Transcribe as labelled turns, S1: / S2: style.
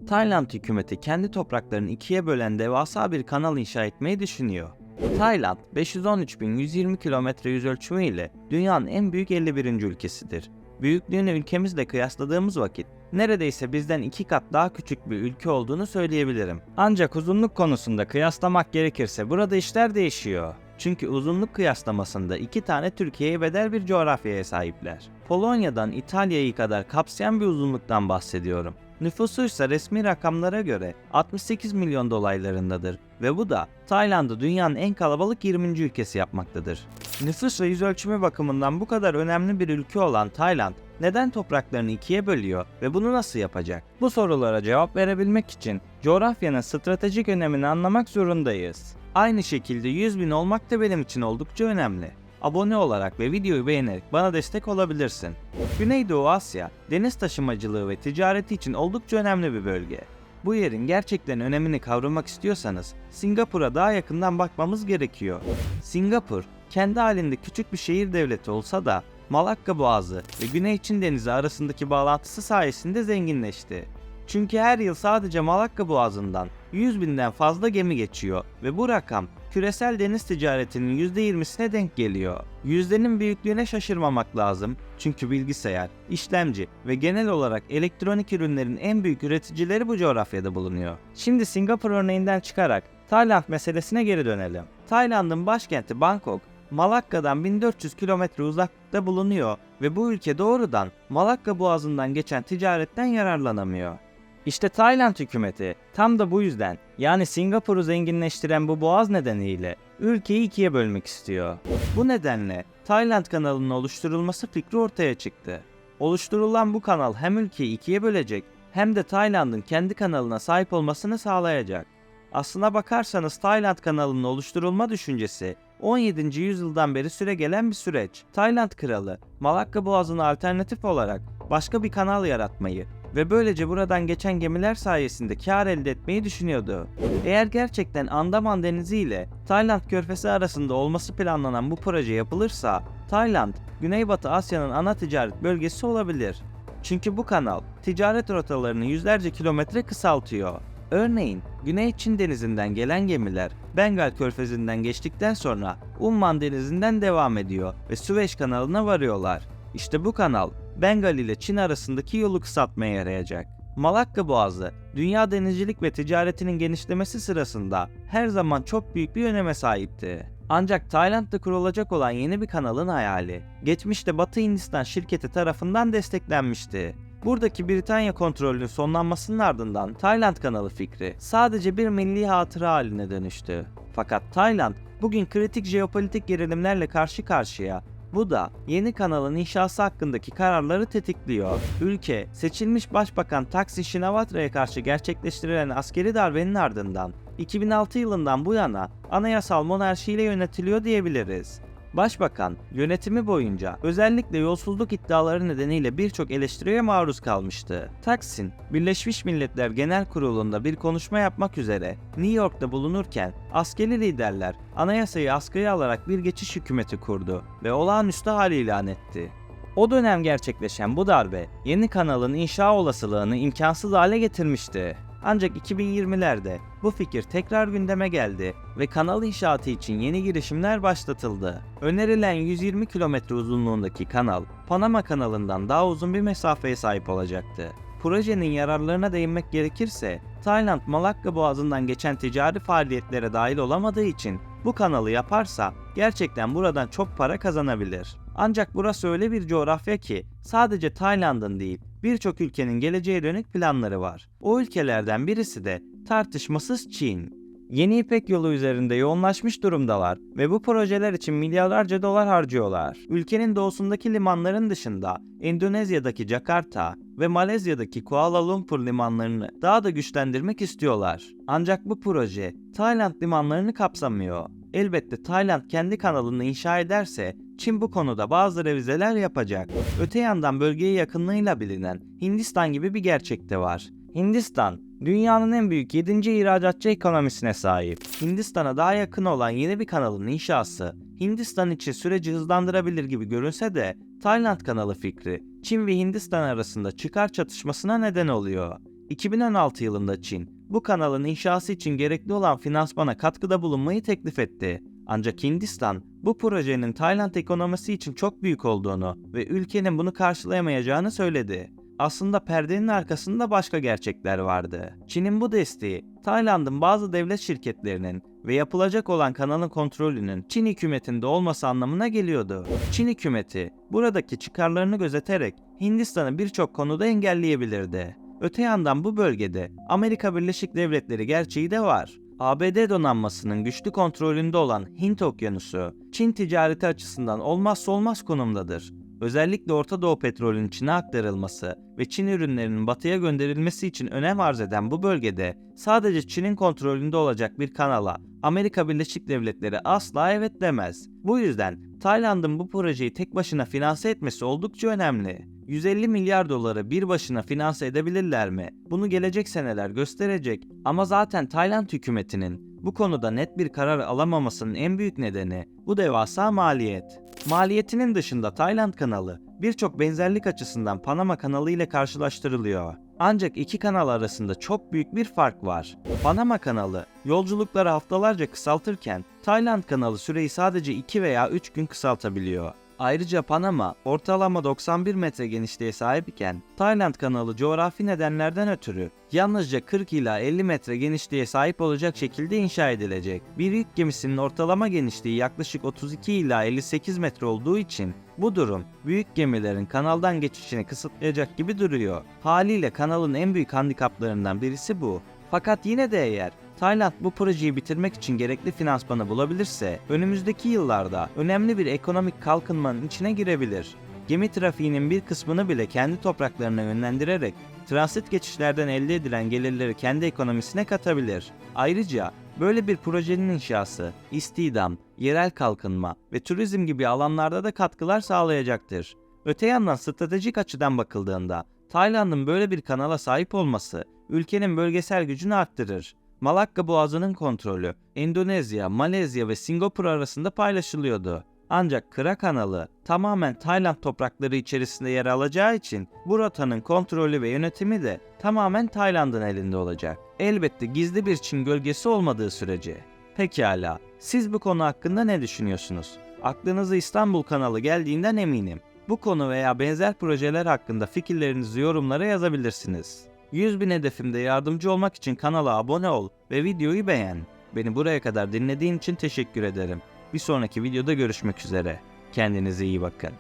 S1: Tayland hükümeti kendi topraklarını ikiye bölen devasa bir kanal inşa etmeyi düşünüyor. Tayland, 513.120 kilometre yüzölçümü ile dünyanın en büyük 51. ülkesidir. Büyüklüğünü ülkemizle kıyasladığımız vakit neredeyse bizden 2 kat daha küçük bir ülke olduğunu söyleyebilirim. Ancak uzunluk konusunda kıyaslamak gerekirse burada işler değişiyor. Çünkü uzunluk kıyaslamasında 2 tane Türkiye'ye bedel bir coğrafyaya sahipler. Polonya'dan İtalya'yı kadar kapsayan bir uzunluktan bahsediyorum. Nüfusu ise resmi rakamlara göre 68 milyon dolaylarındadır ve bu da Tayland'ı dünyanın en kalabalık 20. ülkesi yapmaktadır. Nüfus ve yüzölçümü bakımından bu kadar önemli bir ülke olan Tayland neden topraklarını ikiye bölüyor ve bunu nasıl yapacak? Bu sorulara cevap verebilmek için coğrafyanın stratejik önemini anlamak zorundayız. Aynı şekilde 100.000 olmak da benim için oldukça önemli. Abone olarak ve videoyu beğenerek bana destek olabilirsin. Güneydoğu Asya, deniz taşımacılığı ve ticareti için oldukça önemli bir bölge. Bu yerin gerçekten önemini kavramak istiyorsanız Singapur'a daha yakından bakmamız gerekiyor. Singapur, kendi halinde küçük bir şehir devleti olsa da Malakka Boğazı ve Güney Çin Denizi arasındaki bağlantısı sayesinde zenginleşti. Çünkü her yıl sadece Malakka Boğazı'ndan 100.000'den fazla gemi geçiyor ve bu rakam küresel deniz ticaretinin %20'sine denk geliyor. Yüzdenin büyüklüğüne şaşırmamak lazım çünkü bilgisayar, işlemci ve genel olarak elektronik ürünlerin en büyük üreticileri bu coğrafyada bulunuyor. Şimdi Singapur örneğinden çıkarak Tayland meselesine geri dönelim. Tayland'ın başkenti Bangkok, Malakka'dan 1400 kilometre uzaklıkta bulunuyor ve bu ülke doğrudan Malakka Boğazı'ndan geçen ticaretten yararlanamıyor. İşte Tayland hükümeti tam da bu yüzden, yani Singapur'u zenginleştiren bu boğaz nedeniyle ülkeyi ikiye bölmek istiyor. Bu nedenle Tayland kanalının oluşturulması fikri ortaya çıktı. Oluşturulan bu kanal hem ülkeyi ikiye bölecek hem de Tayland'ın kendi kanalına sahip olmasını sağlayacak. Aslına bakarsanız Tayland kanalının oluşturulma düşüncesi 17. yüzyıldan beri süregelen bir süreç. Tayland kralı Malakka Boğazı'na alternatif olarak başka bir kanal yaratmayı ve böylece buradan geçen gemiler sayesinde kar elde etmeyi düşünüyordu. Eğer gerçekten Andaman Denizi ile Tayland Körfezi arasında olması planlanan bu proje yapılırsa, Tayland, Güneybatı Asya'nın ana ticaret bölgesi olabilir. Çünkü bu kanal ticaret rotalarını yüzlerce kilometre kısaltıyor. Örneğin Güney Çin Denizi'nden gelen gemiler Bengal Körfezi'nden geçtikten sonra Umman Denizi'nden devam ediyor ve Süveyş kanalına varıyorlar. İşte bu kanal Bengal ile Çin arasındaki yolu kısaltmaya yarayacak. Malakka Boğazı, dünya denizcilik ve ticaretinin genişlemesi sırasında her zaman çok büyük bir öneme sahipti. Ancak Tayland'da kurulacak olan yeni bir kanalın hayali, geçmişte Batı Hindistan şirketi tarafından desteklenmişti. Buradaki Britanya kontrolünün sonlanmasının ardından Tayland kanalı fikri sadece bir milli hatıra haline dönüştü. Fakat Tayland bugün kritik jeopolitik gerilimlerle karşı karşıya. Bu da yeni kanalın inşası hakkındaki kararları tetikliyor. Ülke, seçilmiş Başbakan Thaksin Shinawatra'ya karşı gerçekleştirilen askeri darbenin ardından 2006 yılından bu yana anayasal monarşiyle yönetiliyor diyebiliriz. Başbakan, yönetimi boyunca özellikle yolsuzluk iddiaları nedeniyle birçok eleştiriye maruz kalmıştı. Thaksin, Birleşmiş Milletler Genel Kurulu'nda bir konuşma yapmak üzere New York'ta bulunurken askeri liderler anayasayı askıya alarak bir geçiş hükümeti kurdu ve olağanüstü hal ilan etti. O dönem gerçekleşen bu darbe, yeni kanalın inşa olasılığını imkansız hale getirmişti. Ancak 2020'lerde bu fikir tekrar gündeme geldi ve kanal inşaatı için yeni girişimler başlatıldı. Önerilen 120 kilometre uzunluğundaki kanal, Panama kanalından daha uzun bir mesafeye sahip olacaktı. Projenin yararlarına değinmek gerekirse, Tayland Malakka Boğazı'ndan geçen ticari faaliyetlere dahil olamadığı için bu kanalı yaparsa gerçekten buradan çok para kazanabilir. Ancak burası öyle bir coğrafya ki sadece Tayland'ın değil, birçok ülkenin geleceğe dönük planları var. O ülkelerden birisi de tartışmasız Çin. Yeni İpek Yolu üzerinde yoğunlaşmış durumdalar ve bu projeler için milyarlarca dolar harcıyorlar. Ülkenin doğusundaki limanların dışında Endonezya'daki Jakarta ve Malezya'daki Kuala Lumpur limanlarını daha da güçlendirmek istiyorlar. Ancak bu proje Tayland limanlarını kapsamıyor. Elbette Tayland kendi kanalını inşa ederse Çin bu konuda bazı revizeler yapacak. Öte yandan bölgeye yakınlığıyla bilinen Hindistan gibi bir gerçek de var. Hindistan, dünyanın en büyük 7. ihracatçı ekonomisine sahip. Hindistan'a daha yakın olan yeni bir kanalın inşası, Hindistan için süreci hızlandırabilir gibi görünse de Tayland kanalı fikri, Çin ve Hindistan arasında çıkar çatışmasına neden oluyor. 2016 yılında Çin, bu kanalın inşası için gerekli olan finansmana katkıda bulunmayı teklif etti. Ancak Hindistan, bu projenin Tayland ekonomisi için çok büyük olduğunu ve ülkenin bunu karşılayamayacağını söyledi. Aslında perdenin arkasında başka gerçekler vardı. Çin'in bu desteği, Tayland'ın bazı devlet şirketlerinin ve yapılacak olan kanalın kontrolünün Çin hükümetinde olması anlamına geliyordu. Çin hükümeti, buradaki çıkarlarını gözeterek Hindistan'ı birçok konuda engelleyebilirdi. Öte yandan bu bölgede Amerika Birleşik Devletleri gerçeği de var. ABD donanmasının güçlü kontrolünde olan Hint Okyanusu, Çin ticareti açısından olmazsa olmaz konumdadır. Özellikle Orta Doğu petrolünün Çin'e aktarılması ve Çin ürünlerinin batıya gönderilmesi için önem arz eden bu bölgede sadece Çin'in kontrolünde olacak bir kanala Amerika Birleşik Devletleri asla evet demez. Bu yüzden Tayland'ın bu projeyi tek başına finanse etmesi oldukça önemli. 150 milyar doları bir başına finanse edebilirler mi? Bunu gelecek seneler gösterecek ama zaten Tayland hükümetinin bu konuda net bir karar alamamasının en büyük nedeni bu devasa maliyet. Maliyetinin dışında Tayland kanalı birçok benzerlik açısından Panama kanalı ile karşılaştırılıyor. Ancak iki kanal arasında çok büyük bir fark var. Panama kanalı yolculukları haftalarca kısaltırken Tayland kanalı süreyi sadece 2 veya 3 gün kısaltabiliyor. Ayrıca Panama ortalama 91 metre genişliğe sahip iken Tayland kanalı coğrafi nedenlerden ötürü yalnızca 40 ila 50 metre genişliğe sahip olacak şekilde inşa edilecek. Bir yük gemisinin ortalama genişliği yaklaşık 32 ila 58 metre olduğu için bu durum büyük gemilerin kanaldan geçişini kısıtlayacak gibi duruyor. Haliyle kanalın en büyük handikaplarından birisi bu. Fakat yine de eğer Tayland bu projeyi bitirmek için gerekli finansmanı bulabilirse önümüzdeki yıllarda önemli bir ekonomik kalkınmanın içine girebilir. Gemi trafiğinin bir kısmını bile kendi topraklarına yönlendirerek transit geçişlerden elde edilen gelirleri kendi ekonomisine katabilir. Ayrıca böyle bir projenin inşası, istihdam, yerel kalkınma ve turizm gibi alanlarda da katkılar sağlayacaktır. Öte yandan stratejik açıdan bakıldığında Tayland'ın böyle bir kanala sahip olması ülkenin bölgesel gücünü arttırır. Malakka Boğazı'nın kontrolü Endonezya, Malezya ve Singapur arasında paylaşılıyordu. Ancak Kra Kanalı tamamen Tayland toprakları içerisinde yer alacağı için bu rotanın kontrolü ve yönetimi de tamamen Tayland'ın elinde olacak. Elbette gizli bir Çin gölgesi olmadığı sürece. Pekala, siz bu konu hakkında ne düşünüyorsunuz? Aklınıza İstanbul kanalı geldiğinden eminim. Bu konu veya benzer projeler hakkında fikirlerinizi yorumlara yazabilirsiniz. 100.000 hedefimde yardımcı olmak için kanala abone ol ve videoyu beğen. Beni buraya kadar dinlediğin için teşekkür ederim. Bir sonraki videoda görüşmek üzere. Kendinize iyi bakın.